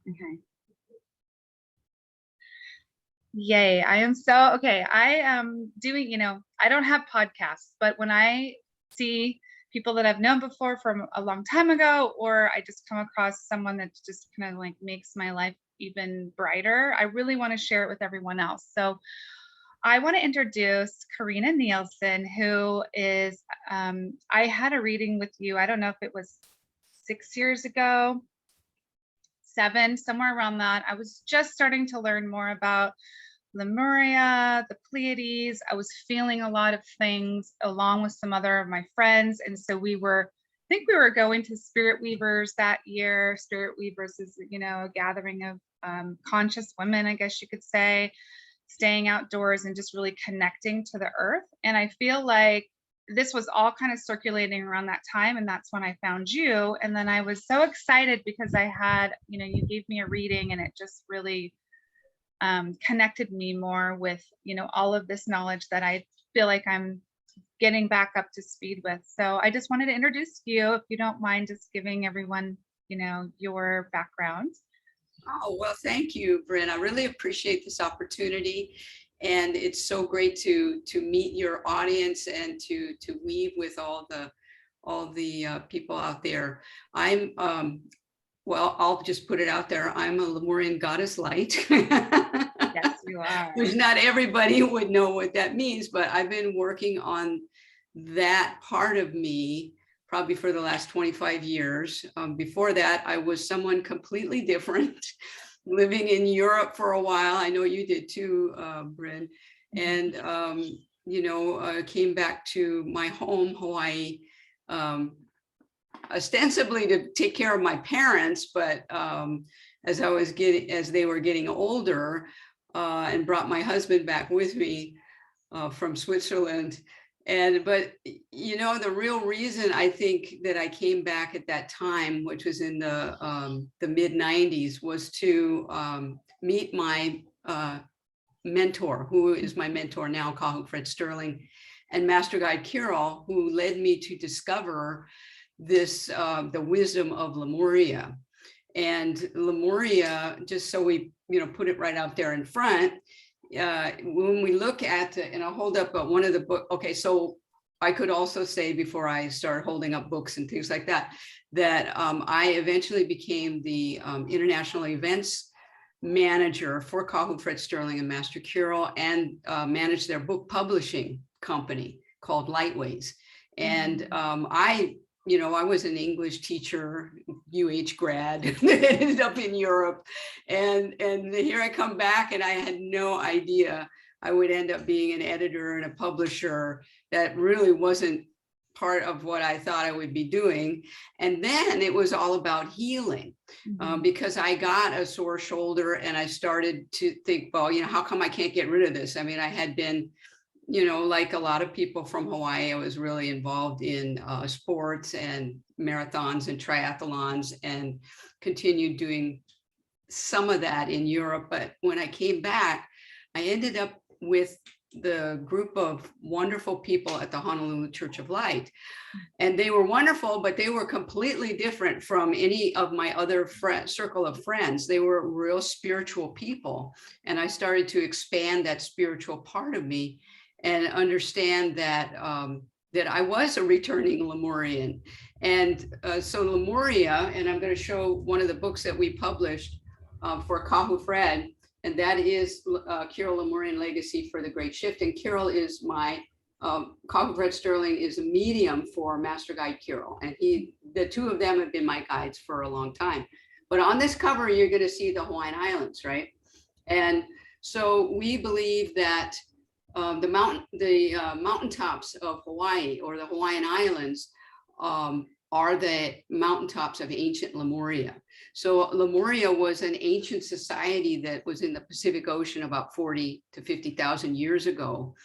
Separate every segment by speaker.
Speaker 1: Okay. Yay. I am so, okay. I am doing, I don't have podcasts, but when I see people that I've known before from a long time ago, or I just come across someone that just kind of like makes my life even brighter, I really want to share it with everyone else. So I want to introduce Karinna Nielsen, who is, I had a reading with you. I don't know if it was 6 years ago, 7, somewhere around that. I was just starting to learn more about Lemuria, the Pleiades. I was feeling a lot of things along with some other of my friends. And so I think we were going to Spirit Weavers that year. Spirit Weavers is, a gathering of conscious women, I guess you could say, staying outdoors and just really connecting to the earth. And I feel like this was all kind of circulating around that time. And that's when I found you. And then I was so excited because I had, you gave me a reading and it just really connected me more with, all of this knowledge that I feel like I'm getting back up to speed with. So I just wanted to introduce you, if you don't mind just giving everyone, your background.
Speaker 2: Oh, well, thank you, Brynn. I really appreciate this opportunity. And it's so great to meet your audience and to weave with all the people out there. I'm well, I'll just put it out there. I'm a Lemurian goddess light.
Speaker 1: Yes, you are.
Speaker 2: Which not everybody would know what that means, but I've been working on that part of me probably for the last 25 years. Before that, I was someone completely different, living in Europe for a while. I know you did too, Brynn. And, came back to my home, Hawaii, ostensibly to take care of my parents, but as they were getting older, and brought my husband back with me from Switzerland. But the real reason I think that I came back at that time, which was in the mid 90s, was to meet my mentor, who is my mentor now, Kahu Fred Sterling, and Master Guide Kirill, who led me to discover this, the wisdom of Lemuria. And Lemuria, just so we put it right out there in front, when we look at, and I'll hold up one of the books. Okay, so I could also say, before I start holding up books and things like that, that I eventually became the international events manager for Kahu Fred Sterling and Master Kirill, and managed their book publishing company called Lightways. And I was an English teacher, UH grad, that ended up in Europe. And here I come back, and I had no idea I would end up being an editor and a publisher. That really wasn't part of what I thought I would be doing. And then it was all about healing, because I got a sore shoulder and I started to think, well, how come I can't get rid of this? I mean, I had been, like a lot of people from Hawaii, I was really involved in sports and marathons and triathlons, and continued doing some of that in Europe. But when I came back, I ended up with the group of wonderful people at the Honolulu Church of Light. And they were wonderful, but they were completely different from any of my other circle of friends. They were real spiritual people. And I started to expand that spiritual part of me and understand that that I was a returning Lemurian. And so Lemuria, and I'm going to show one of the books that we published for Kahu Fred, and that is Kirill Lemurian Legacy for the Great Shift. And Kirill is my, Kahu Fred Sterling is a medium for Master Guide Kirill. And the two of them have been my guides for a long time. But on this cover, you're going to see the Hawaiian Islands, right? And so we believe that the mountaintops of Hawaii, or the Hawaiian Islands, are the mountaintops of ancient Lemuria. So Lemuria was an ancient society that was in the Pacific Ocean about 40 to 50,000 years ago.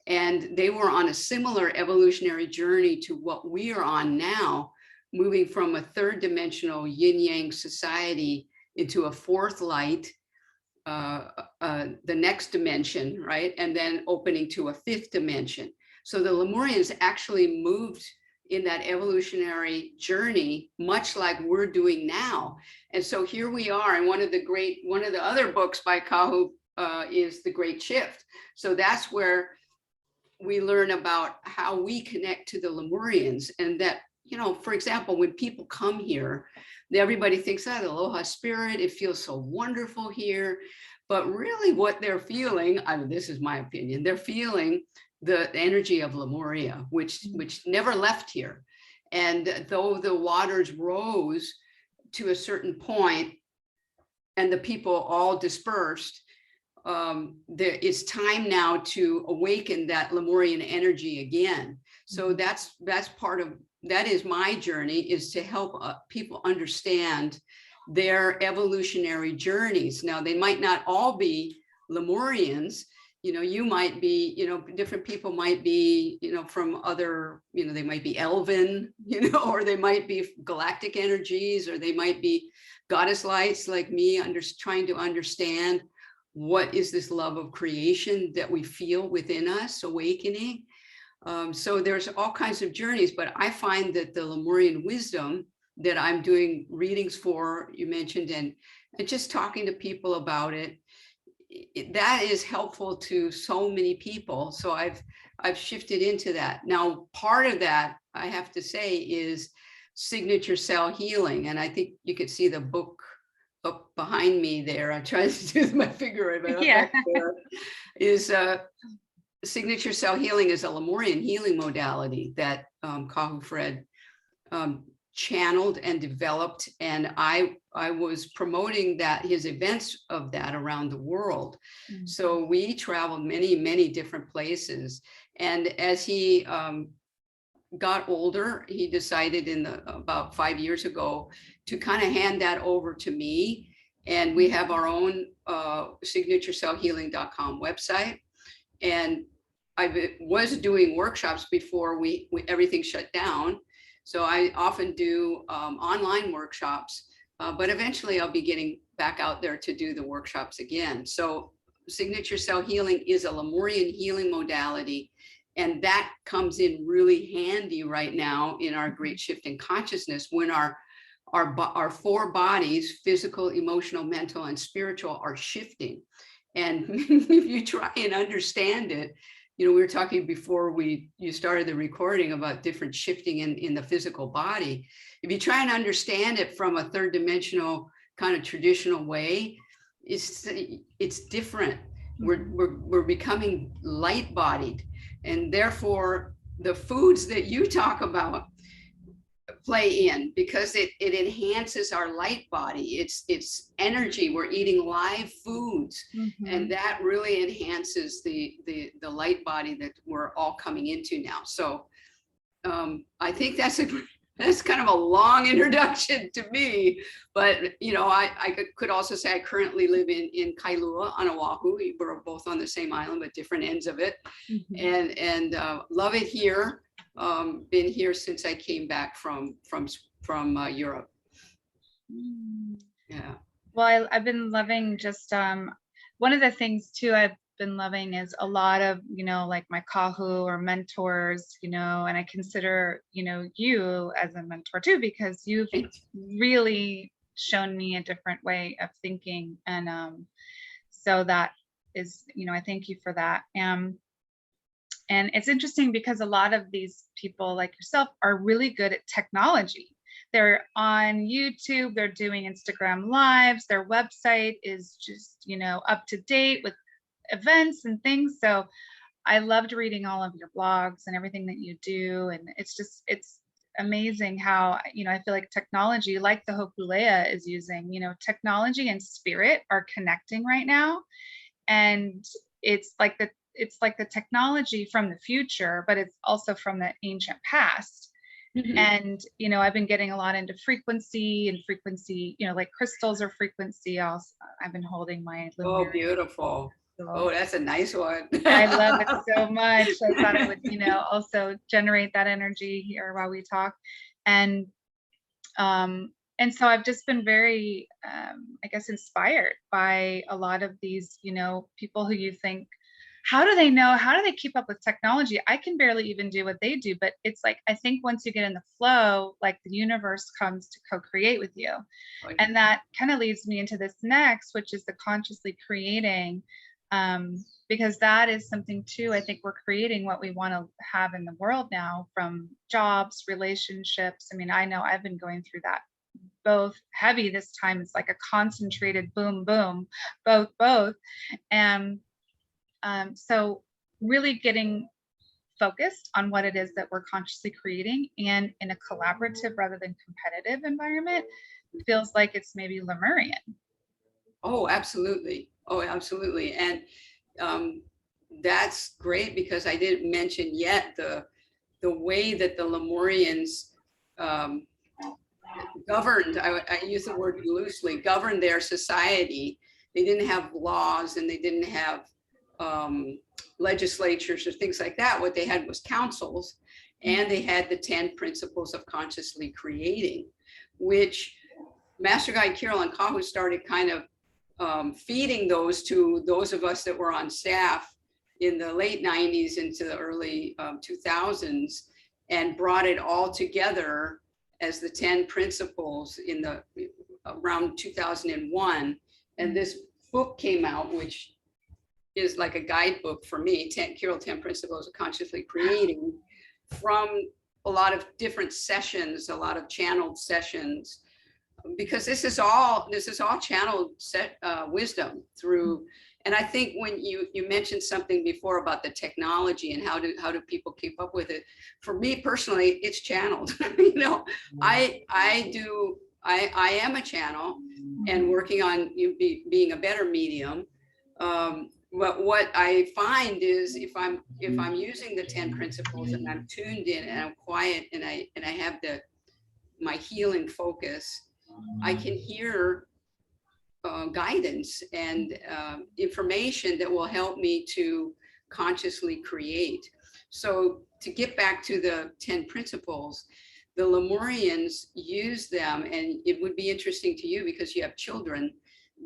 Speaker 2: And they were on a similar evolutionary journey to what we are on now, moving from a third dimensional yin-yang society into a fourth light, the next dimension, right? And then opening to a fifth dimension. So the Lemurians actually moved in that evolutionary journey, much like we're doing now. And so here we are. And one of the other books by Kahu is The Great Shift. So that's where we learn about how we connect to the Lemurians, and that, you know, for example, when people come here, everybody thinks, the aloha spirit, it feels so wonderful here. But really what they're feeling, I mean, this is my opinion, they're feeling the energy of Lemuria, which never left here. And though the waters rose to a certain point and the people all dispersed, it's time now to awaken that Lemurian energy again. So that's part of, that is my journey, is to help people understand their evolutionary journeys. Now, they might not all be Lemurians. You know, you might be, you know, different people might be, you know, from other, you know, they might be elven, you know, or they might be galactic energies, or they might be goddess lights like me, trying to understand what is this love of creation that we feel within us awakening. So there's all kinds of journeys, but I find that the Lemurian wisdom that I'm doing readings for, you mentioned, and just talking to people about it, that is helpful to so many people. So I've shifted into that. Now, part of that, I have to say, is signature cell healing. And I think you could see the book up behind me there. I'm trying to do my finger, but
Speaker 1: yeah.
Speaker 2: Is signature cell healing is a Lemurian healing modality that Kahu Fred channeled and developed, and I was promoting his events of that around the world. So we traveled many different places, and as he got older, he decided about 5 years ago to kind of hand that over to me, and we have our own signaturecellhealing.com website, and I was doing workshops before everything shut down. So I often do online workshops, but eventually I'll be getting back out there to do the workshops again. So signature cell healing is a Lemurian healing modality, and that comes in really handy right now in our great shift in consciousness, when our four bodies, physical, emotional, mental, and spiritual, are shifting. And if you try and understand it, you know, we were talking before you started the recording about different shifting in the physical body. If you try and understand it from a third dimensional kind of traditional way, it's different. We're becoming light bodied, and therefore the foods that you talk about play in, because it enhances our light body. It's energy. We're eating live foods, and that really enhances the light body that we're all coming into now. So I think that's kind of a long introduction to me, but you know, I could also say I currently live in Kailua on Oahu. We're both on the same island, but different ends of it, and love it here. Been here since I came back from Europe. Yeah.
Speaker 1: Well, I've been loving just one of the things too I've been loving is a lot of, you know, like my kahu or mentors, you know, and I consider, you know, you as a mentor too, because you've really shown me a different way of thinking, and so that is, you know, I thank you for that. And it's interesting because a lot of these people like yourself are really good at technology. They're on YouTube, they're doing Instagram lives, their website is just, you know, up to date with events and things. So I loved reading all of your blogs and everything that you do. And it's amazing how, you know, I feel like technology, like the Hokulea is using, you know, technology and spirit are connecting right now. And it's like the technology from the future, but it's also from the ancient past. And, you know, I've been getting a lot into frequency, you know, like crystals are frequency. Also, I've been holding my Lemurian.
Speaker 2: Oh, beautiful. Oh, that's a nice one.
Speaker 1: I love it so much. I thought it would, you know, also generate that energy here while we talk. And so I've just been very, I guess, inspired by a lot of these, you know, people who you think how do they know? How do they keep up with technology? I can barely even do what they do, but it's like, I think once you get in the flow, like the universe comes to co-create with you.
Speaker 2: Right.
Speaker 1: And that kind of leads me into this next, which is the consciously creating, because that is something too. I think we're creating what we want to have in the world now, from jobs, relationships. I mean, I know I've been going through that both heavy this time. It's like a concentrated boom, boom, both. And so really getting focused on what it is that we're consciously creating, and in a collaborative rather than competitive environment, feels like it's maybe Lemurian.
Speaker 2: Oh, absolutely. Oh, absolutely. And that's great, because I didn't mention yet the way that the Lemurians governed, I use the word loosely, governed their society. They didn't have laws, and they didn't have legislatures or things like that. What they had was councils, and they had the 10 principles of consciously creating, which Master Guide Kirill and Kahu started kind of feeding those to those of us that were on staff in the late 90s into the early 2000s, and brought it all together as the 10 principles in the around 2001. And this book came out, which is like a guidebook for me, Kirill 10 Principles of Consciously Creating, from a lot of different sessions, a lot of channeled sessions, because this is all channeled wisdom through. And I think when you mentioned something before about the technology and how do people keep up with it, for me personally, it's channeled. You know, I am a channel and working on being a better medium. But what I find is if I'm using the 10 principles and I'm tuned in and I'm quiet and I have my healing focus, I can hear guidance and information that will help me to consciously create. So to get back to the 10 principles, the Lemurians use them, and it would be interesting to you because you have children,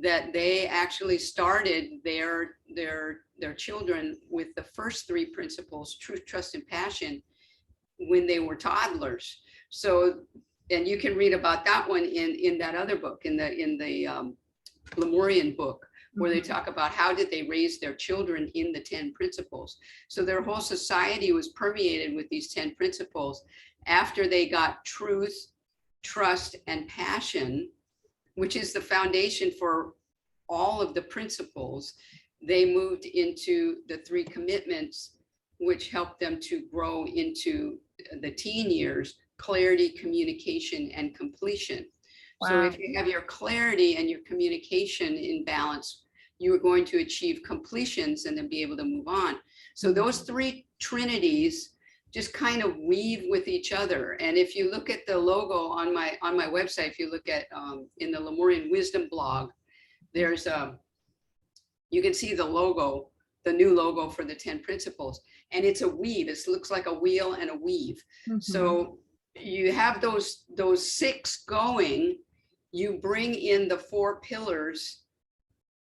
Speaker 2: that they actually started their children with the first 3 principles, truth, trust, and passion, when they were toddlers. So, and you can read about that one in that other book, in the Lemurian book, where they talk about how did they raise their children in the 10 principles. So their whole society was permeated with these 10 principles. After they got truth, trust, and passion, which is the foundation for all of the principles, they moved into the 3 commitments, which helped them to grow into the teen years: clarity, communication, and completion. Wow. So if you have your clarity and your communication in balance, you are going to achieve completions and then be able to move on. So those 3 trinities just kind of weave with each other. And if you look at the logo on my website, if you look at in the Lemurian Wisdom blog, there's you can see the logo, the new logo for the 10 principles, and it's a weave. It looks like a wheel and a weave. So you have those 6 going. You bring in the 4 pillars,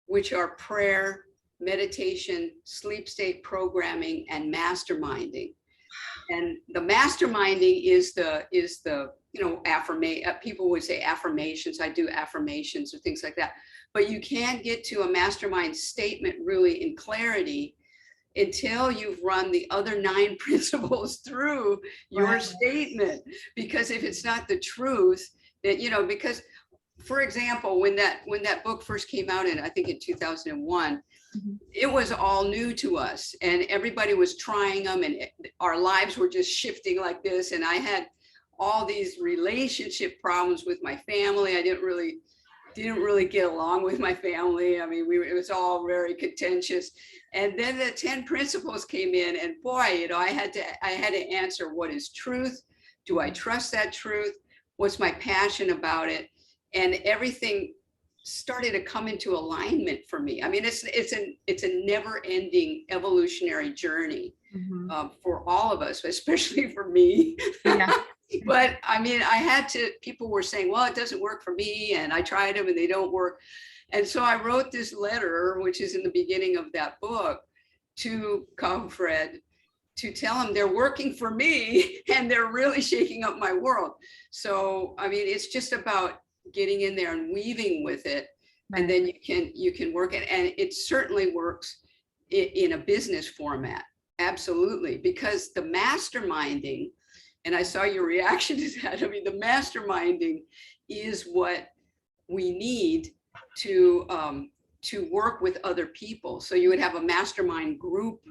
Speaker 2: which are prayer, meditation, sleep state programming, and masterminding. And the masterminding is the people would say affirmations. I do affirmations or things like that. But you can't get to a mastermind statement really in clarity until you've run the other 9 principles through your statement. Because if it's not the truth, that, because, for example, when that book first came out I think in 2001, it was all new to us, and everybody was trying them, and our lives were just shifting like this. And I had all these relationship problems with my family. I didn't really get along with my family. I mean, it was all very contentious. And then the 10 principles came in, and boy, I had to answer, what is truth? Do I trust that truth? What's my passion about it? And everything started to come into alignment for me. I mean, it's a never-ending evolutionary journey for all of us, especially for me. Yeah. But I mean, people were saying, well, it doesn't work for me, and I tried them and they don't work. And so I wrote this letter, which is in the beginning of that book, to Fred to tell them they're working for me and they're really shaking up my world. So, I mean, it's just about getting in there and weaving with it. And then you can work it. And it certainly works in a business format. Absolutely. Because the masterminding, and I saw your reaction to that. I mean, the masterminding is what we need to work with other people. So you would have a mastermind group,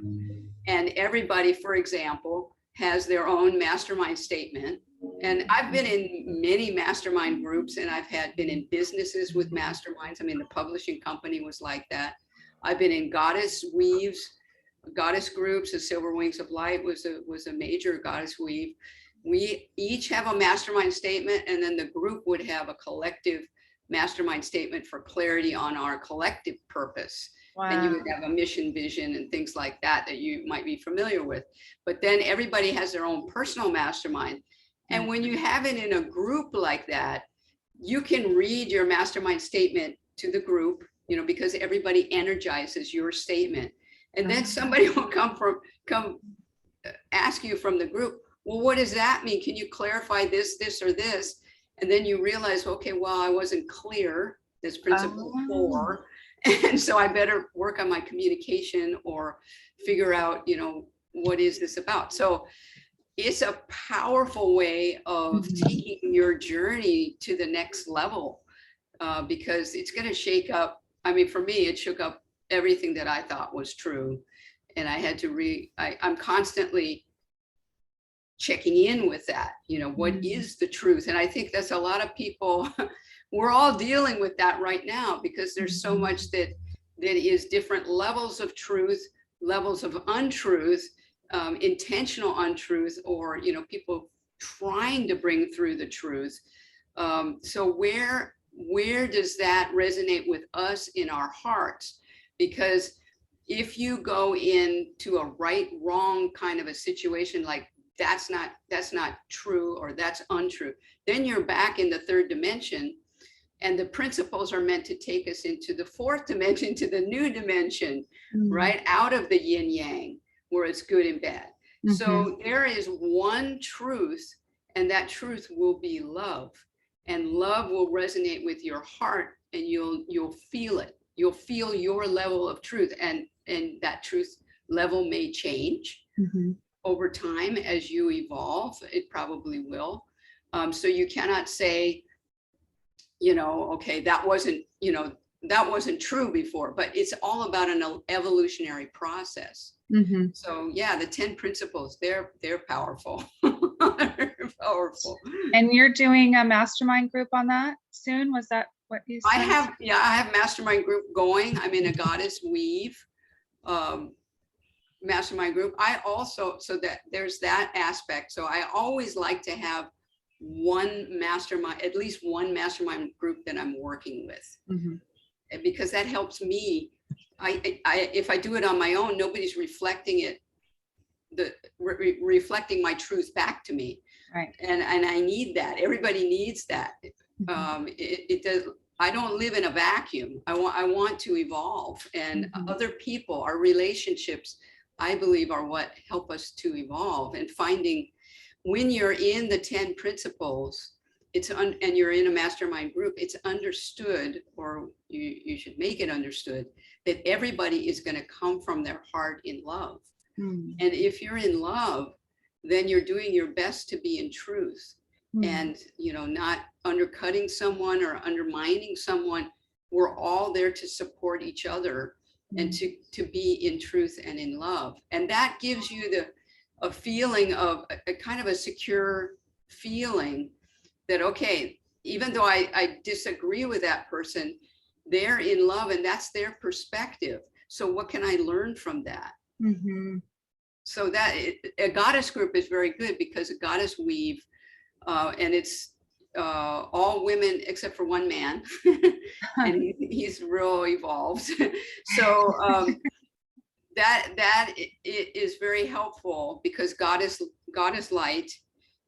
Speaker 2: and everybody, for example, has their own mastermind statement. And I've been in many mastermind groups, and I've been in businesses with masterminds. I mean, the publishing company was like that. I've been in goddess groups. The Silver Wings of Light was a major goddess weave. We each have a mastermind statement, and then the group would have a collective mastermind statement for clarity on our collective purpose. Wow. And you would have a mission, vision, and things like that you might be familiar with. But then everybody has their own personal mastermind. And when you have it in a group like that, you can read your mastermind statement to the group, because everybody energizes your statement. And then somebody will come ask you from the group, well, what does that mean? Can you clarify this, or this? And then you realize, okay, well, I wasn't clear. That's principle 4. And so I better work on my communication or figure out, what is this about? So it's a powerful way of taking your journey to the next level, because it's going to shake up. I mean, for me, it shook up everything that I thought was true. And I had to I'm constantly checking in with that, what is the truth? And I think that's a lot of people, we're all dealing with that right now, because there's so much that is different levels of truth, levels of untruth, intentional untruth, or, people trying to bring through the truth. So where does that resonate with us in our hearts? Because if you go into a right, wrong kind of a situation, like that's not true, or that's untrue, then you're back in the 3rd dimension, and the principles are meant to take us into the 4th dimension, to the new dimension, right? Out of the yin yang, where it's good and bad. So there is one truth, and that truth will be love, and love will resonate with your heart, and you'll feel it. You'll feel your level of truth, and that truth level may change over time as you evolve. It probably will. So you cannot say, okay, that wasn't true before, but it's all about an evolutionary process. So yeah, the 10 principles, they're powerful. They're powerful.
Speaker 1: And you're doing a mastermind group on that soon? Was that what you said?
Speaker 2: I have mastermind group going. I'm in a goddess weave mastermind group. I also, so that there's that aspect. So I always like to have at least one mastermind group that I'm working with, because that helps me. If I do it on my own, nobody's reflecting reflecting my truth back to me. Right. And I need that. Everybody needs that. It does. I don't live in a vacuum. I want to evolve, and other people, our relationships, I believe, are what help us to evolve. And finding, when you're in the 10 principles, and you're in a mastermind group, it's understood, or you should make it understood, that everybody is going to come from their heart in love. And if you're in love, then you're doing your best to be in truth, and not undercutting someone or undermining someone. We're all there to support each other, and to be in truth and in love. And that gives you a feeling of a kind of a secure feeling that, okay, even though I disagree with that person, they're in love, and that's their perspective. So what can I learn from that? So that a goddess group is very good, because a goddess weave, and it's all women except for one man, and he's real evolved. So that is very helpful, because goddess light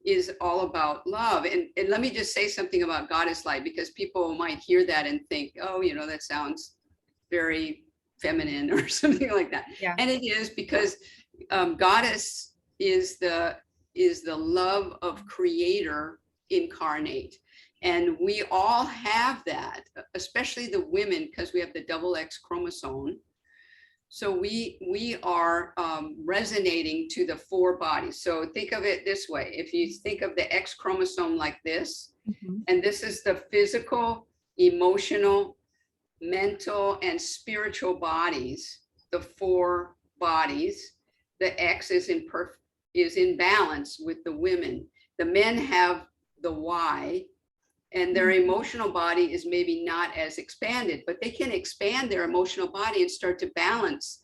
Speaker 2: is all about love. And let me just say something about goddess light, because people might hear that and think, oh, that sounds very feminine or something like that.
Speaker 1: Yeah.
Speaker 2: And it is because goddess is the love of creator incarnate. And we all have that, especially the women, because we have the double X chromosome. So we are resonating to the 4 bodies. So think of it this way. If you think of the X chromosome like this, and this is the physical, emotional, mental, and spiritual bodies, the 4 bodies, the X is in balance with the women. The men have the Y, and their emotional body is maybe not as expanded, but they can expand their emotional body and start to balance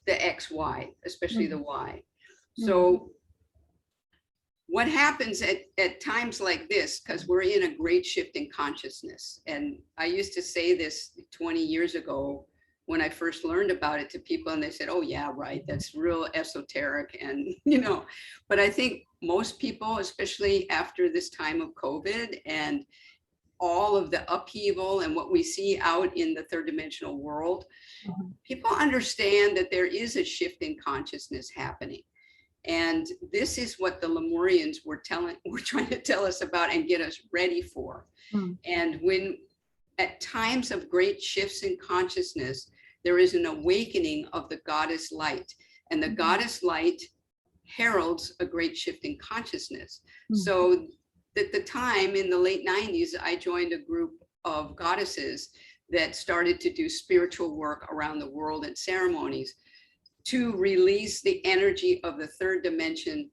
Speaker 2: the XY, especially the Y. So what happens at times like this, because we're in a great shift in consciousness, and I used to say this 20 years ago when I first learned about it to people, and they said, oh yeah, right, that's real esoteric, and but I think most people, especially after this time of COVID and all of the upheaval and what we see out in the 3rd dimensional world, people understand that there is a shift in consciousness happening. And this is what the Lemurians were trying to tell us about and get us ready for. And when at times of great shifts in consciousness, there is an awakening of the goddess light, and the goddess light heralds a great shift in consciousness. So at the time in the late 90s, I joined a group of goddesses that started to do spiritual work around the world and ceremonies to release the energy of the 3rd dimension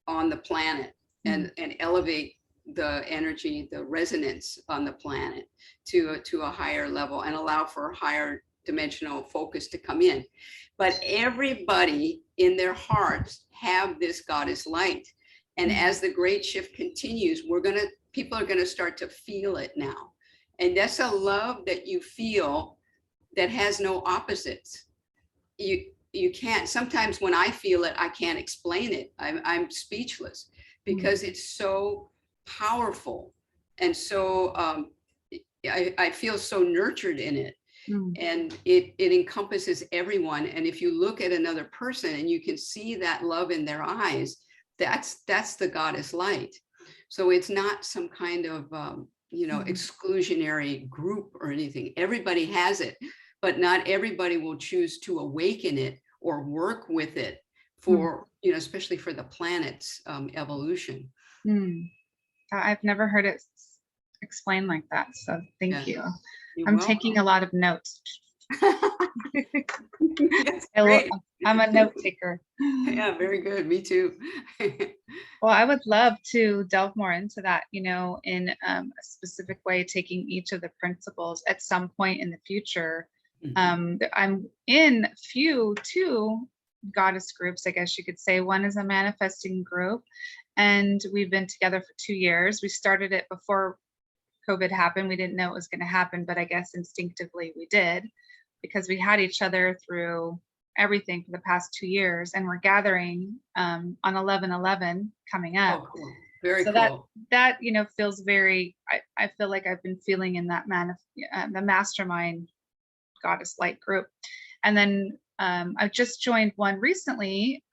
Speaker 2: on the planet, and elevate the energy, the resonance on the planet to a higher level, and allow for a higher dimensional focus to come in. But everybody in their hearts have this goddess light. And as the great shift continues, people are gonna start to feel it now. And that's a love that you feel that has no opposites. You can't, sometimes when I feel it, I can't explain it. I'm speechless because it's so powerful. And so I feel so nurtured in it. And it encompasses everyone. And if you look at another person and you can see that love in their eyes, that's the goddess light. So it's not some kind of exclusionary group or anything. Everybody has it, but not everybody will choose to awaken it or work with it for, especially for the planet's evolution.
Speaker 1: I've never heard it explained like that. So thank you.
Speaker 2: I'm
Speaker 1: taking a lot of notes.
Speaker 2: Great.
Speaker 1: I'm a note taker.
Speaker 2: Yeah, very good. Me too.
Speaker 1: Well, I would love to delve more into that, in a specific way, taking each of the principles at some point in the future. I'm in two goddess groups, I guess you could say. One is a manifesting group, and we've been together for 2 years. We started it before COVID happened. We didn't know it was going to happen, but I guess instinctively we did, because we had each other through everything for the past 2 years, and we're gathering on 11/11 coming up.
Speaker 2: Oh, cool. Very
Speaker 1: so
Speaker 2: cool.
Speaker 1: That feels very, I feel like I've been feeling in that the mastermind goddess light group. And then I've just joined one recently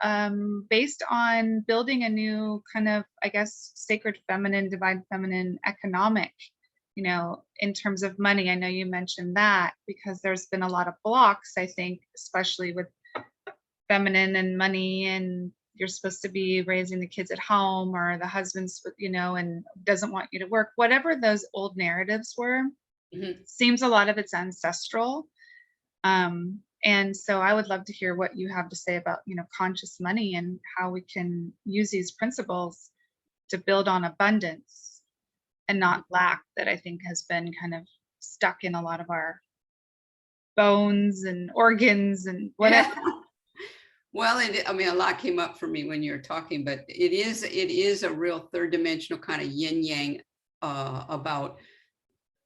Speaker 1: based on building a new kind of, I guess, sacred feminine, divine feminine economic, in terms of money. I know you mentioned that, because there's been a lot of blocks, I think, especially with feminine and money, and you're supposed to be raising the kids at home, or the husband's, and doesn't want you to work, whatever those old narratives were. Seems a lot of it's ancestral. And so I would love to hear what you have to say about, conscious money and how we can use these principles to build on abundance and not lack, that I think has been kind of stuck in a lot of our bones and organs and whatever.
Speaker 2: Well, a lot came up for me when you were talking, but it is a real 3rd dimensional kind of yin yang about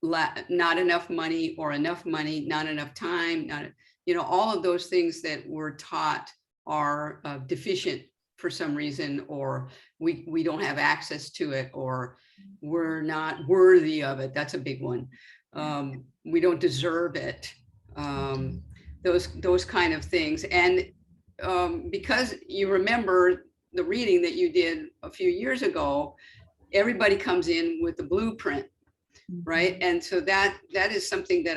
Speaker 2: not enough money, or enough money, not enough time, all of those things that we're taught are deficient for some reason, or we don't have access to it, or we're not worthy of it. That's a big one. We don't deserve it. those kind of things. And because you remember the reading that you did a few years ago, everybody comes in with the blueprint, right? And so that is something that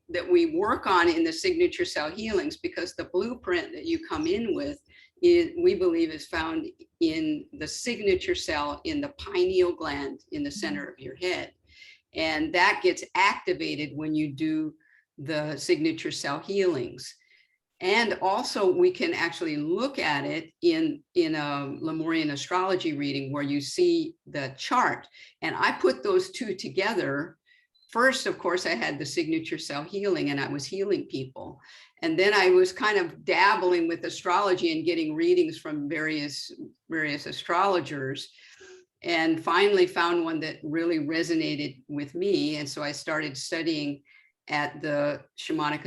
Speaker 2: that we work on in the signature cell healings, because the blueprint that you come in with we believe is found in the signature cell in the pineal gland in the center of your head. And that gets activated when you do the signature cell healings. And also we can actually look at it in a Lemurian astrology reading where you see the chart. And I put those two together. First, of course, I had the signature cell healing and I was healing people. And then I was kind of dabbling with astrology and getting readings from various astrologers, and finally found one that really resonated with me. And so I started studying at the Shamanic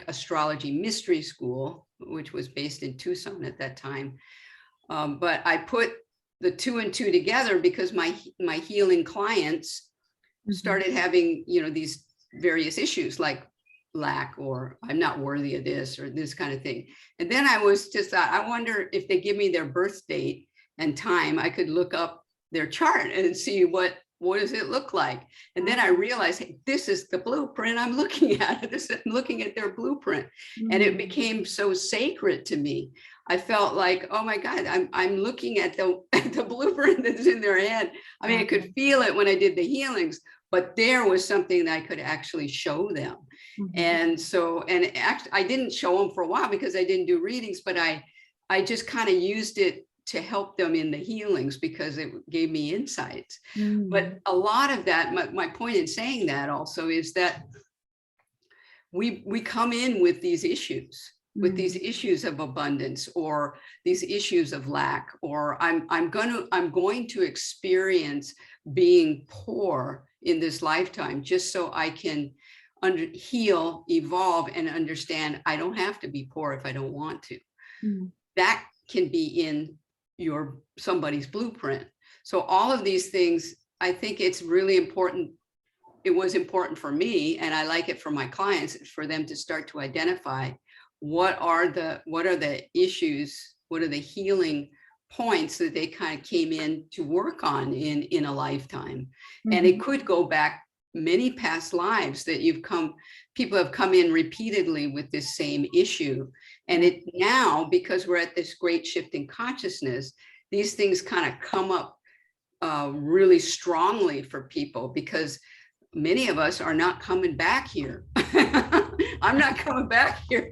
Speaker 2: Astrology Mystery School, which was based in Tucson at that time. But I put the 2 and 2 together because my healing clients started having, these various issues like lack, or I'm not worthy of this, or this kind of thing. And then I was just thought, I wonder if they give me their birth date and time, I could look up their chart and see what does it look like. And then I realized, hey, this is the blueprint I'm looking at. I'm looking at their blueprint. And it became so sacred to me. I felt like, oh my God, I'm looking at the blueprint that's in their head. I mean, I could feel it when I did the healings, but there was something that I could actually show them. And so, and actually, I didn't show them for a while because I didn't do readings, but I just kind of used it to help them in the healings because it gave me insights. But a lot of that, my point in saying that also is that we come in with these issues, with these issues of abundance, or these issues of lack, or I'm going to experience being poor in this lifetime just so I can heal, evolve, and understand I don't have to be poor if I don't want to. That can be in somebody's blueprint. So all of these things, I think it's really important. It was important for me, and I like it for my clients, for them to start to identify what are the issues, what are the healing points that they kind of came in to work on in a lifetime. And it could go back many past lives that people have come in repeatedly with this same issue. And it now, because we're at this great shift in consciousness, these things kind of come up really strongly for people, because many of us are not coming back here. I'm not coming back here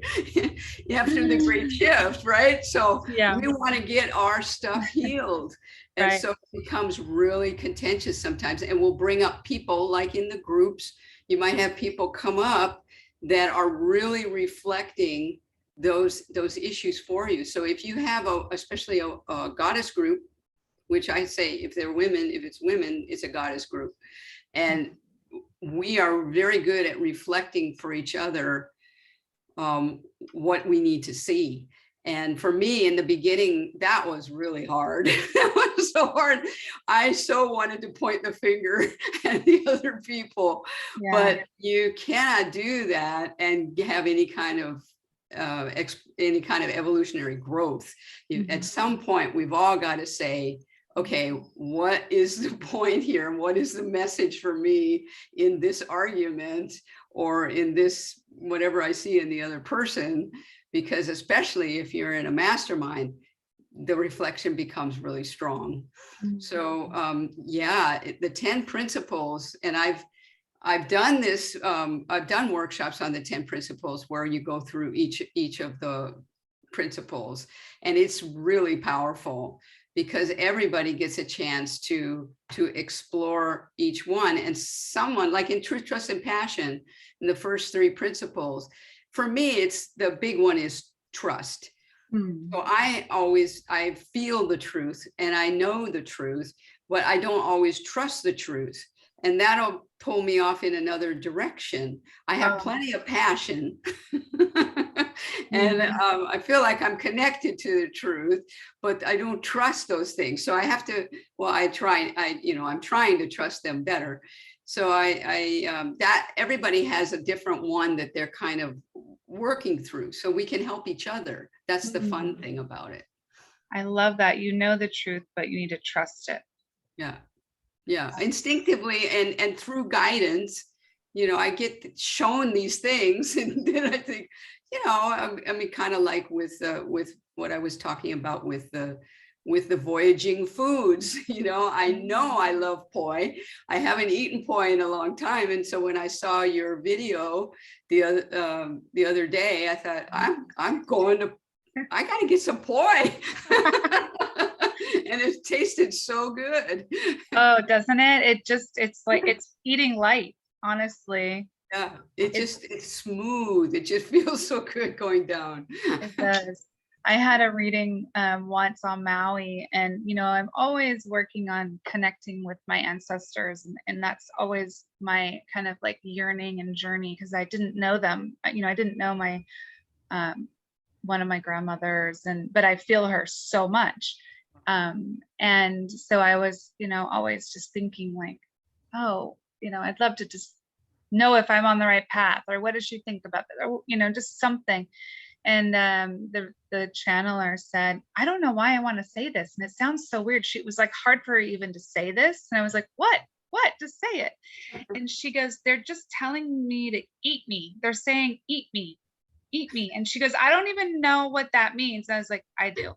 Speaker 2: after the great shift, right? So we want to get our stuff healed. And so it becomes really contentious sometimes. And we'll bring up people, like in the groups, you might have people come up that are really reflecting those issues for you. So if you have especially a goddess group, which I say, if it's women, it's a goddess group. And we are very good at reflecting for each other what we need to see. And for me in the beginning, that was really hard. That was so hard. I so wanted to point the finger at the other people, but you cannot do that and have any kind of evolutionary growth. At some point, we've all got to say, okay, what is the point here? What is the message for me in this argument, or in this, whatever I see in the other person? Because especially if you're in a mastermind, the reflection becomes really strong. So the 10 principles, and I've done this, I've done workshops on the 10 principles where you go through each of the principles, and it's really powerful, because everybody gets a chance to explore each one. And someone, like in Truth, Trust, and Passion, in the first 3 principles, for me, it's the big one is trust. So I feel the truth and I know the truth, but I don't always trust the truth. And that'll pull me off in another direction. I have plenty of passion. And I feel like I'm connected to the truth, but I don't trust those things. So I have to, I'm trying to trust them better. So that everybody has a different one that they're kind of working through, so we can help each other. That's the fun thing about it.
Speaker 1: I love that. You know the truth, but you need to trust it.
Speaker 2: Yeah. Yeah. Instinctively and through guidance, I get shown these things, and then I think, I mean, kind of like with what I was talking about with the voyaging foods, I know I love poi. I haven't eaten poi in a long time. And so when I saw your video the other day, I thought, I got to get some poi. And it tasted so good.
Speaker 1: Oh, doesn't it? It's like, it's eating light, honestly.
Speaker 2: Yeah, it's smooth. It just feels so good going down.
Speaker 1: It does. I had a reading once on Maui, and I'm always working on connecting with my ancestors, and that's always my kind of like yearning and journey, because I didn't know them. I didn't know my one of my grandmothers, but I feel her so much. And so I was, always just thinking like, oh, I'd love to just know if I'm on the right path, or what does she think about that, or just something. And the channeler said, I don't know why I want to say this, and it sounds so weird. It was like hard for her even to say this, and I was like, what, just say it. And she goes, they're just telling me to eat me. They're saying eat me. And she goes, I don't even know what that means. And I was like, I do.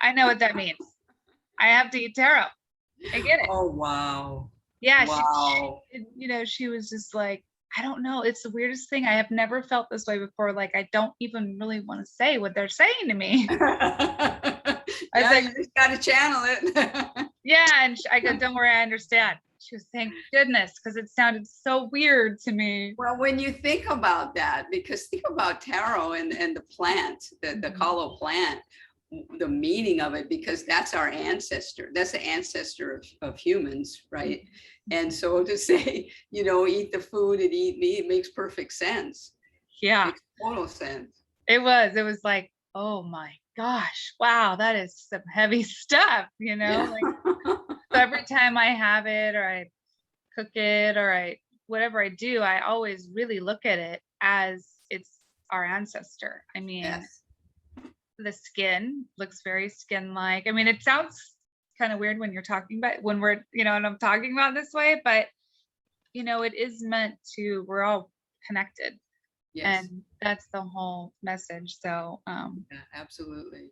Speaker 1: I know what that means. I have to eat taro. I get it.
Speaker 2: Oh, wow.
Speaker 1: Yeah.
Speaker 2: Wow.
Speaker 1: She was just like, I don't know. It's the weirdest thing. I have never felt this way before. Like, I don't even really want to say what they're saying to me. I was like,
Speaker 2: you just got to channel it.
Speaker 1: Yeah. And I go, don't worry, I understand. She was, thank goodness, because it sounded so weird to me.
Speaker 2: Well, when you think about that, because think about taro and the plant, the kalo plant, the meaning of it, because that's our ancestor. That's the ancestor of humans, right? And so to say, eat the food and eat me, it makes perfect sense.
Speaker 1: Yeah.
Speaker 2: Makes total sense.
Speaker 1: It was like, oh my gosh, wow, that is some heavy stuff,
Speaker 2: Yeah.
Speaker 1: like, so every time I have it, or I cook it, or whatever I do, I always really look at it as it's our ancestor. I mean,
Speaker 2: Yes.
Speaker 1: The skin looks very skin-like. I mean, it sounds kind of weird when you're talking about, when we're, and I'm talking about this way, but it is meant to, we're all connected.
Speaker 2: Yes.
Speaker 1: And that's the whole message. So
Speaker 2: yeah, absolutely.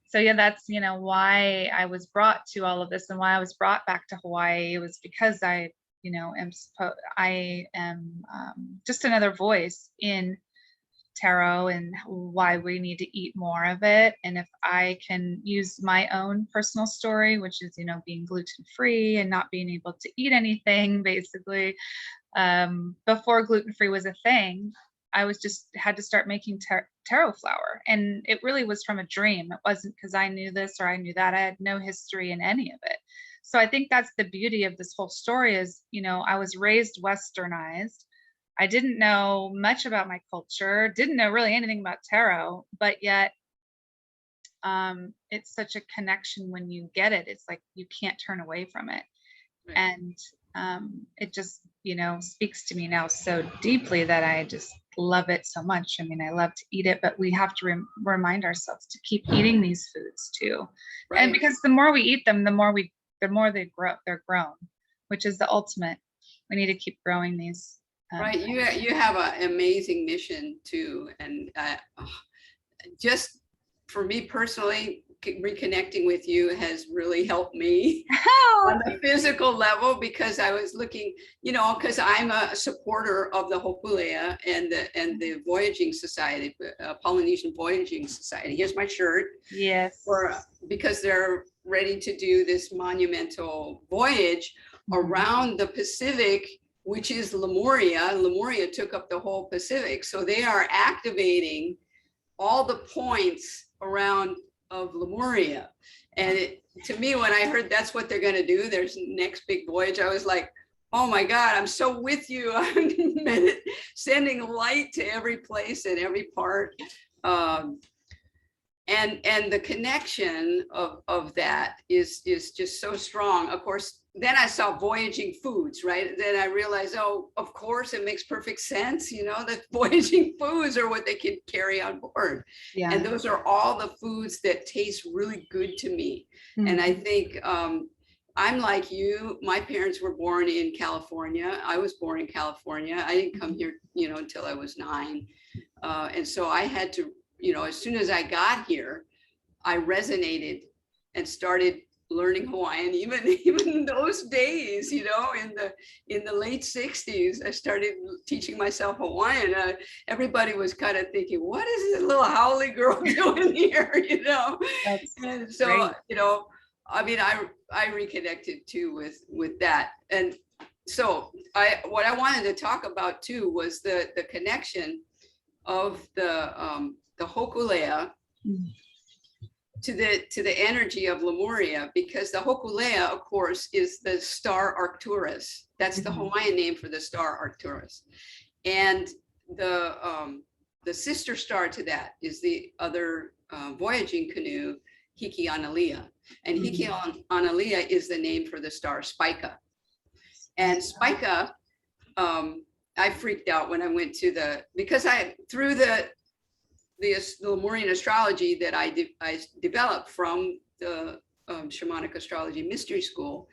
Speaker 1: So yeah, that's why I was brought to all of this, and why I was brought back to Hawaii. It was because I am just another voice in tarot, and why we need to eat more of it. And if I can use my own personal story, which is being gluten-free and not being able to eat anything, basically, before gluten-free was a thing, I had to start making taro flour, and it really was from a dream. It wasn't because I knew this or I knew that. I had no history in any of it. So I think that's the beauty of this whole story is, I was raised Westernized. I didn't know much about my culture, didn't know really anything about tarot, but yet it's such a connection when you get it. It's like you can't turn away from it. Right. And it just, speaks to me now so deeply that I just love it so much. I mean, I love to eat it, but we have to remind ourselves to keep eating these foods too. Right. And because the more we eat them, the more they grow, they're grown, which is the ultimate. We need to keep growing these.
Speaker 2: Right. You have an amazing mission too. And just for me personally, reconnecting with you has really helped me on the physical level, because I was looking, because I'm a supporter of the Hopulea and the Voyaging Society, Polynesian Voyaging Society. Here's my shirt.
Speaker 1: Yes.
Speaker 2: Because they're ready to do this monumental voyage around the Pacific, which is Lemuria. Lemuria took up the whole Pacific. So they are activating all the points around of Lemuria. And to me, when I heard that's what they're going to do, there's next big voyage, I was like, oh my God, I'm so with you. I'm sending light to every place and every part. And the connection of that is just so strong. Of course, then I saw voyaging foods, right? Then I realized, oh, of course, it makes perfect sense. That voyaging foods are what they can carry on board.
Speaker 1: Yeah.
Speaker 2: And those are all the foods that taste really good to me. And I think I'm like you. My parents were born in California. I was born in California. I didn't come here, until I was 9. And so I had to, as soon as I got here, I resonated and started learning Hawaiian, even in those days, in the late 60s, I started teaching myself Hawaiian. Everybody was kind of thinking, what is this little howly girl doing here? And so,
Speaker 1: great.
Speaker 2: I reconnected too with that. And so what I wanted to talk about too was the connection of the Hokulea to the energy of Lemuria, because the Hokulea, of course, is the star Arcturus. That's the Hawaiian name for the star Arcturus. And the sister star to that is the other voyaging canoe, Hikianalia. And Hikianalia is the name for the star Spica. And Spica, I freaked out when I went to because through the Lemurian astrology that I developed from the Shamanic Astrology Mystery School,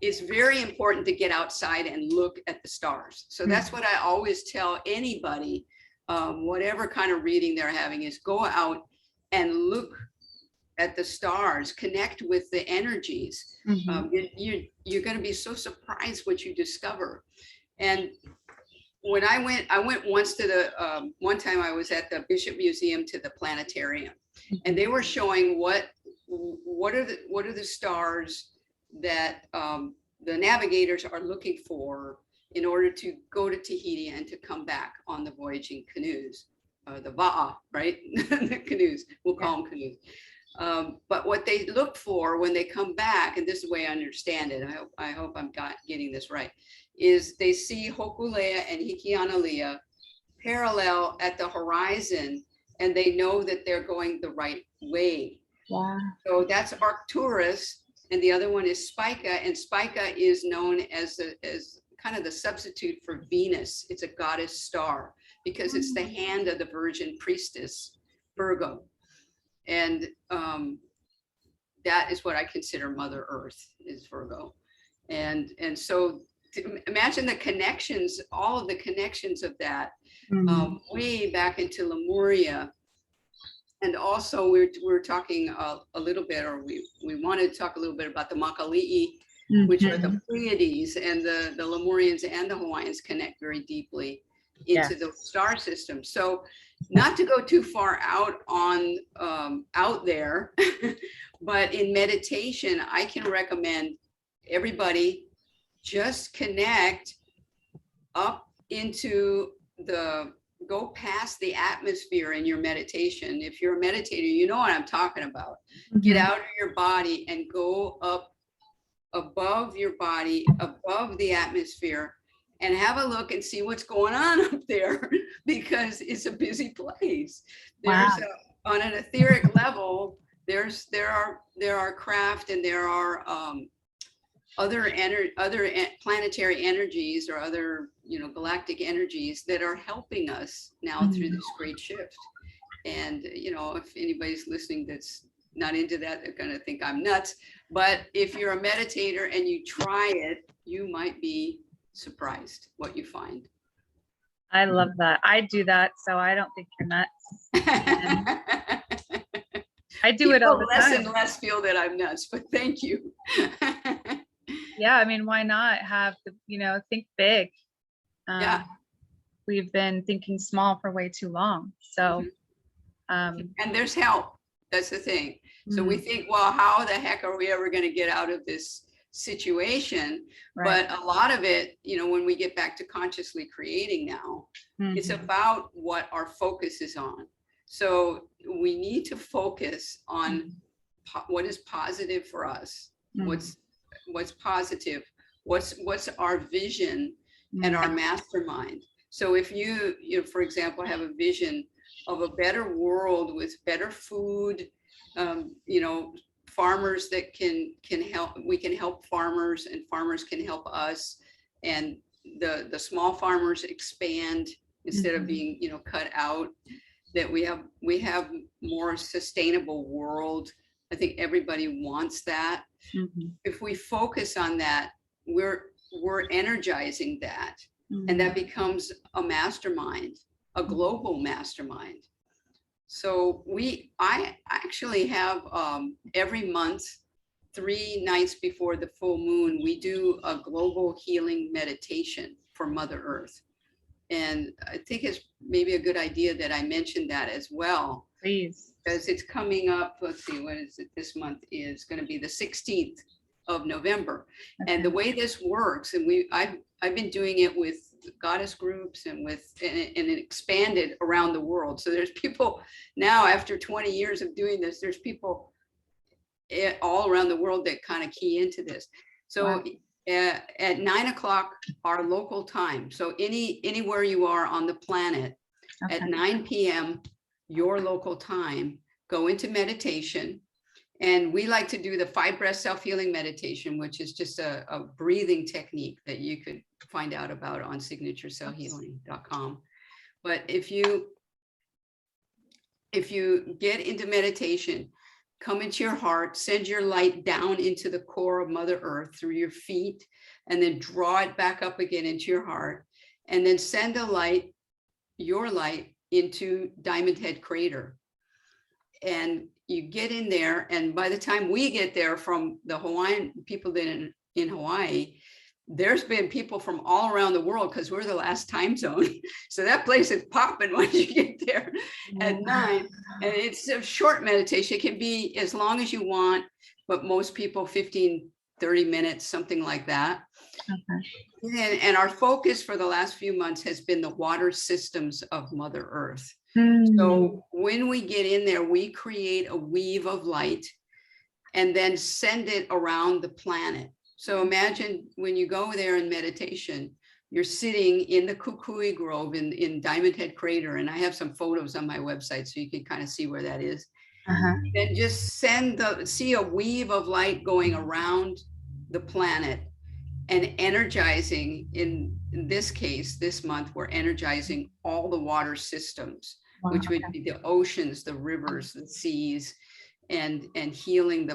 Speaker 2: it's very important to get outside and look at the stars. So that's what I always tell anybody, whatever kind of reading they're having, is go out and look at the stars, connect with the energies. You're going to be so surprised what you discover. And when I went once to one time I was at the Bishop Museum to the planetarium, and they were showing what are the stars that the navigators are looking for in order to go to Tahiti and to come back on the voyaging canoes, the va'a, right? The canoes, we'll call them canoes. But what they look for when they come back, and this is the way I understand it, I hope I'm getting this right, is they see Hokulea and Hikianalia parallel at the horizon, and they know that they're going the right way.
Speaker 1: Wow.
Speaker 2: So that's Arcturus, and the other one is Spica, and Spica is known as kind of the substitute for Venus. It's a goddess star because it's the hand of the Virgin Priestess, Virgo. And that is what I consider Mother Earth, is Virgo. And so imagine the connections, all of the connections of that, way back into Lemuria. And also we're talking a little bit, or we wanted to talk a little bit about the Makali'i, which are the Pleiades, and the Lemurians and the Hawaiians connect very deeply into the star system. So not to go too far out there, but in meditation, I can recommend everybody just connect up into go past the atmosphere in your meditation. If you're a meditator, you know what I'm talking about. Get out of your body and go up above your body, above the atmosphere, and have a look and see what's going on up there, because it's a busy place. There's on an etheric level, there are craft, and there are other planetary energies, or other galactic energies that are helping us now through this great shift. And if anybody's listening that's not into that, they're gonna think I'm nuts. But if you're a meditator and you try it, you might be surprised what you find.
Speaker 1: I love that. I do that, so I don't think you're nuts. I do it all the
Speaker 2: less
Speaker 1: time.
Speaker 2: and less feel that I'm nuts, but thank you.
Speaker 1: Yeah, I mean, why not have the, think big. We've been thinking small for way too long. So,
Speaker 2: and there's help. That's the thing. So we think, well, how the heck are we ever going to get out of this situation? Right. But a lot of it, when we get back to consciously creating now, it's about what our focus is on. So we need to focus on what is positive for us. What's positive, what's our vision and our mastermind. So if you for example have a vision of a better world with better food, farmers that can help. We can help farmers, and farmers can help us. And the small farmers expand instead of being, cut out. That we have more sustainable world. I think everybody wants that. If we focus on that, we're energizing that, and that becomes a mastermind, a global mastermind. So I actually have every month, 3 nights before the full moon, we do a global healing meditation for Mother Earth. And I think it's maybe a good idea that I mentioned that as well.
Speaker 1: Please.
Speaker 2: Because it's coming up, let's see, what is it? This month is going to be the 16th of November. Okay. And the way this works, and I've been doing it with goddess groups and it expanded around the world. So there's people now, after 20 years of doing this, there's people all around the world that kind of key into this. So wow. At 9 o'clock our local time, so anywhere you are on the planet, okay. At 9 p.m. your local time, go into meditation. And we like to do the 5 breath self-healing meditation, which is just a breathing technique that you could find out about on signaturecellhealing.com. But if you get into meditation, come into your heart, send your light down into the core of Mother Earth through your feet, and then draw it back up again into your heart, and then send your light into Diamond Head Crater. And you get in there, and by the time we get there, from the Hawaiian people that in Hawaii, there's been people from all around the world, because we're the last time zone. So that place is popping when you get there at 9. And it's a short meditation. It can be as long as you want, but most people 15, 30 minutes, something like that. Okay. And our focus for the last few months has been the water systems of Mother Earth. So when we get in there, we create a weave of light and then send it around the planet. So imagine when you go there in meditation, you're sitting in the Kukui Grove in Diamond Head Crater. And I have some photos on my website so you can kind of see where that is. Then just see a weave of light going around the planet and energizing, in this case, this month, we're energizing all the water systems, which would be the oceans, the rivers, the seas, and healing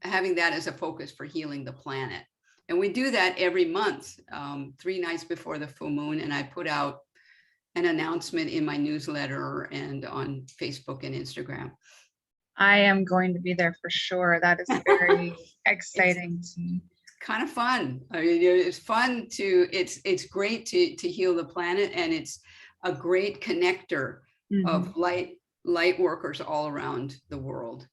Speaker 2: having that as a focus for healing the planet. And we do that every month, 3 nights before the full moon. And I put out an announcement in my newsletter and on Facebook and Instagram.
Speaker 1: I am going to be there for sure. That is very exciting to me.
Speaker 2: Kind of fun. I mean, it's fun it's great to heal the planet, and it's a great connector of light workers all around the world.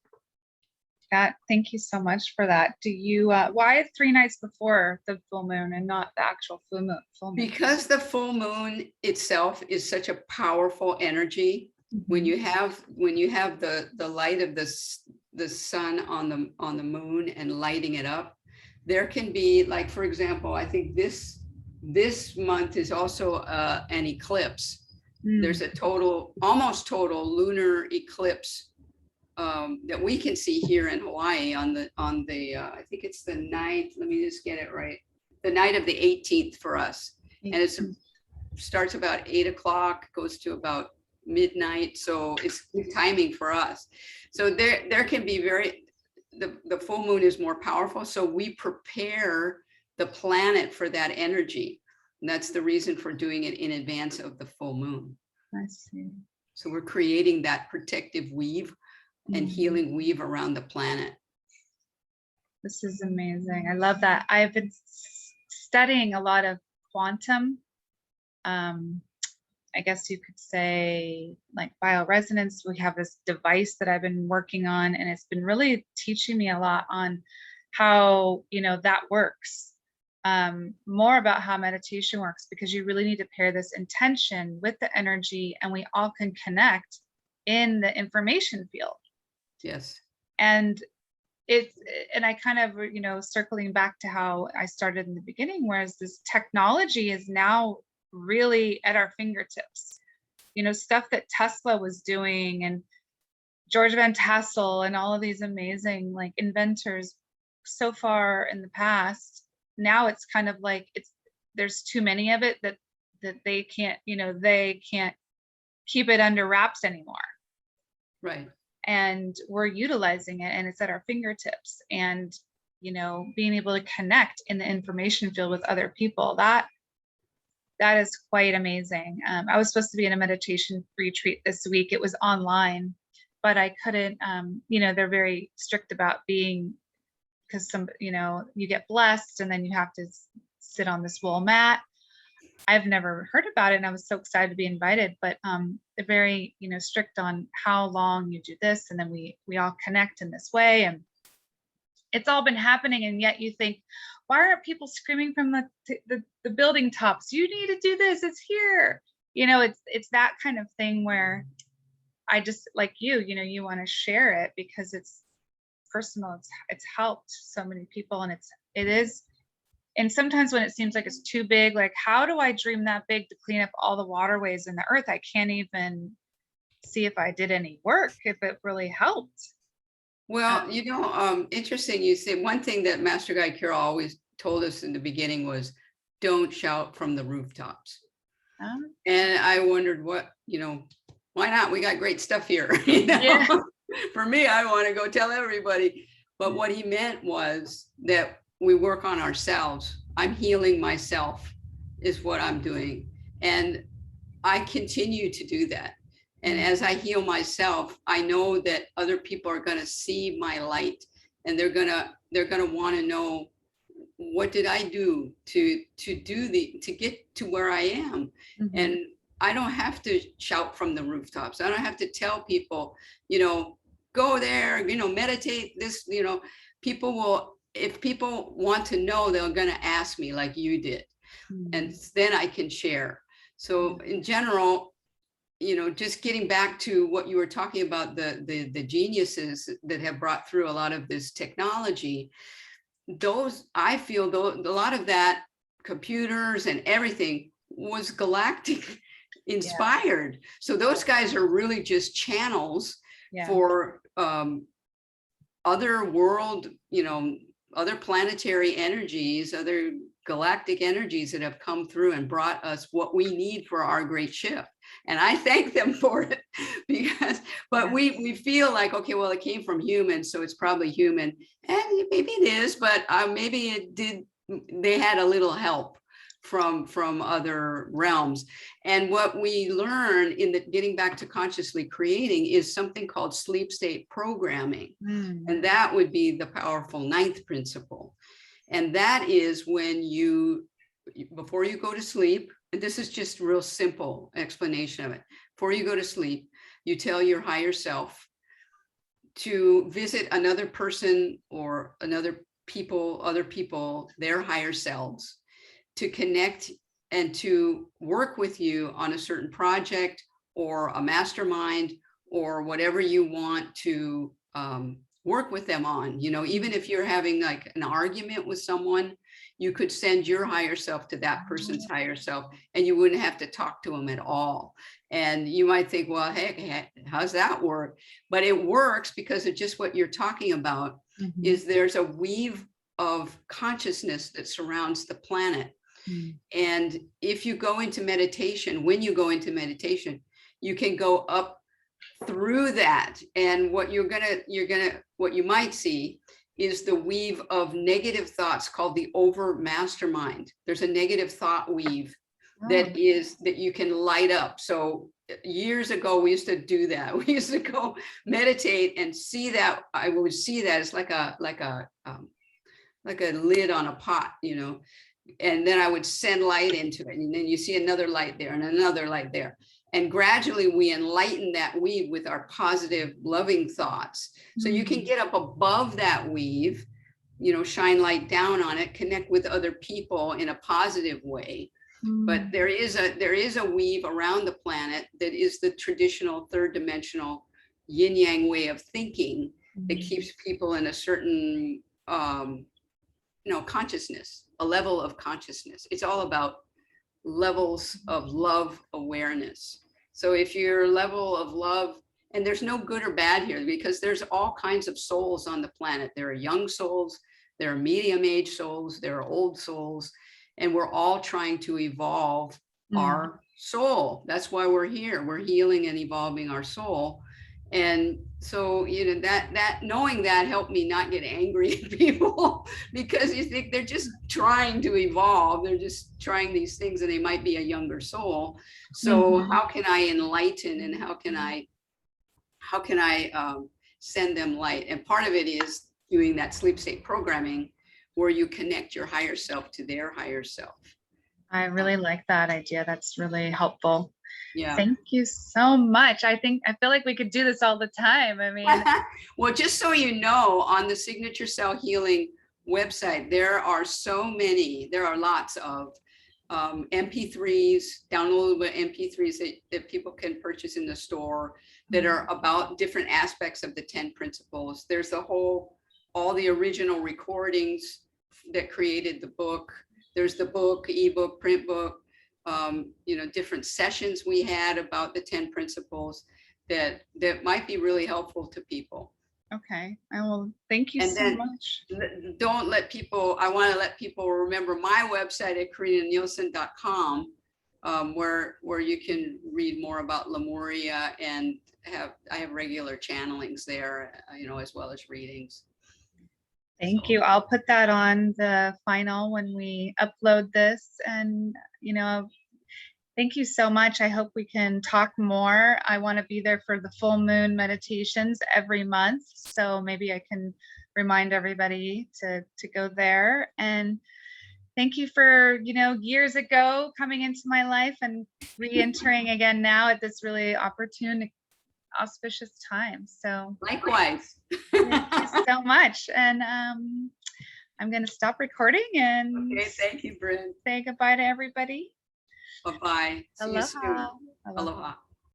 Speaker 1: Thank you so much for that. Do you why 3 nights before the full moon and not the actual full moon?
Speaker 2: Because the full moon itself is such a powerful energy. When you have the light of the sun on the moon and lighting it up, there can be, like, for example, I think this month is also an eclipse. There's a almost total lunar eclipse that we can see here in Hawaii on the I think it's the 9th. Let me just get it right. The night of the 18th for us, and it starts about 8 o'clock, goes to about midnight. So it's good timing for us. So there can be the full moon is more powerful. So we prepare the planet for that energy. And that's the reason for doing it in advance of the full moon.
Speaker 1: I see.
Speaker 2: So we're creating that protective weave and healing weave around the planet.
Speaker 1: This is amazing. I love that. I've been studying a lot of quantum, I guess you could say, like bioresonance. We have this device that I've been working on, and it's been really teaching me a lot on how, that works. More about how meditation works, because you really need to pair this intention with the energy, and we all can connect in the information field.
Speaker 2: Yes.
Speaker 1: And I kind of, circling back to how I started in the beginning, whereas this technology is now really at our fingertips, stuff that Tesla was doing and George Van Tassel and all of these amazing like inventors so far in the past. Now it's kind of like there's too many of it that they can't, they can't keep it under wraps anymore.
Speaker 2: Right.
Speaker 1: And we're utilizing it, and it's at our fingertips. And being able to connect in the information field with other people, that is quite amazing. I was supposed to be in a meditation retreat this week. It was online, but I couldn't. They're very strict about being, because you get blessed and then you have to sit on this wool mat. I've never heard about it, and I was so excited to be invited, but they're very, strict on how long you do this, and then we all connect in this way, and it's all been happening. And yet you think, why aren't people screaming from the building tops? You need to do this. It's here. It's that kind of thing where I just, like you want to share it because it's personal. It's helped so many people, and it is. And sometimes when it seems like it's too big, like, how do I dream that big to clean up all the waterways in the earth? I can't even see if I did any work, if it really helped.
Speaker 2: Well, interesting. You say one thing that Master Guide Carol always told us in the beginning was, don't shout from the rooftops. And I wondered why not? We got great stuff here.
Speaker 1: Yeah.
Speaker 2: For me, I want to go tell everybody. But what he meant was that we work on ourselves. I'm healing myself is what I'm doing. And I continue to do that. And as I heal myself, I know that other people are going to see my light, and they're going to want to know, what did I do to get to where I am? Mm-hmm. And I don't have to shout from the rooftops. I don't have to tell people, go there, meditate this, people will, if people want to know, they're going to ask me like you did. Mm-hmm. And then I can share. So in general, just getting back to what you were talking about, the geniuses that have brought through a lot of this technology, I feel a lot of that, computers and everything, was galactic inspired. Yeah. So those guys are really just channels for other world, other planetary energies, other galactic energies that have come through and brought us what we need for our great shift. And I thank them for it, but we feel like, okay, well, it came from humans, so it's probably human. And maybe it is, but maybe they had a little help from other realms. And what we learn in getting back to consciously creating is something called sleep state programming. And that would be the powerful 9th principle. And that is when before you go to sleep, and this is just a real simple explanation of it. Before you go to sleep, you tell your higher self to visit another person or other people, their higher selves, to connect and to work with you on a certain project or a mastermind or whatever you want to work with them on. Even if you're having like an argument with someone, you could send your higher self to that person's higher self, and you wouldn't have to talk to them at all. And you might think, well, hey, how's that work? But it works because of just what you're talking about. Mm-hmm. Is there's a weave of consciousness that surrounds the planet. Mm-hmm. And if you go into meditation, when you go into meditation, you can go up through that. And what what you might see is the weave of negative thoughts called the over mastermind. There's a negative thought weave that you can light up. So years ago, we used to do that. We used to go meditate and see that. I would see that it's like a lid on a pot, and then I would send light into it. And then you see another light there and another light there. And gradually we enlighten that weave with our positive, loving thoughts. So you can get up above that weave, shine light down on it, connect with other people in a positive way. But there is a weave around the planet that is the traditional 3rd dimensional yin yang way of thinking that keeps people in a certain, consciousness, a level of consciousness. It's all about levels of love awareness. So if your level of love And there's no good or bad here, because there's all kinds of souls on the planet. There are young souls, there are medium-aged souls, there are old souls, and we're all trying to evolve our soul. That's why we're here. We're healing and evolving our soul. And so, you know, that knowing that helped me not get angry at people, because you think they're just trying to evolve. They're just trying these things, and they might be a younger soul. So how can I enlighten, and how can I send them light? And part of it is doing that sleep state programming, where you connect your higher self to their higher self.
Speaker 1: I really like that idea. That's really helpful.
Speaker 2: Yeah.
Speaker 1: Thank you so much. I feel like we could do this all the time. I mean,
Speaker 2: well, just so you know, on the Signature Cell Healing website, there are lots of MP3s, downloadable MP3s that people can purchase in the store that are about different aspects of the 10 principles. There's all the original recordings that created the book. There's the book, ebook, print book, you know, different sessions we had about the 10 principles that might be really helpful to people.
Speaker 1: Okay, I will. Thank you so much.
Speaker 2: I want to let people remember my website at KarinnaNielsen.com, where you can read more about Lemuria, and I have regular channelings there, you know, as well as readings.
Speaker 1: Thank you. I'll put that on the final when we upload this. And, you know, thank you so much. I hope we can talk more. I want to be there for the full moon meditations every month. So maybe I can remind everybody to go there. And thank you for, you know, years ago coming into my life and re-entering again now at this really opportune, auspicious time. So
Speaker 2: likewise.
Speaker 1: Thank you so much. And I'm going to stop recording and
Speaker 2: okay, thank you, Brynn.
Speaker 1: Say goodbye to everybody.
Speaker 2: Bye-bye. See you soon.
Speaker 1: Aloha.
Speaker 2: Aloha.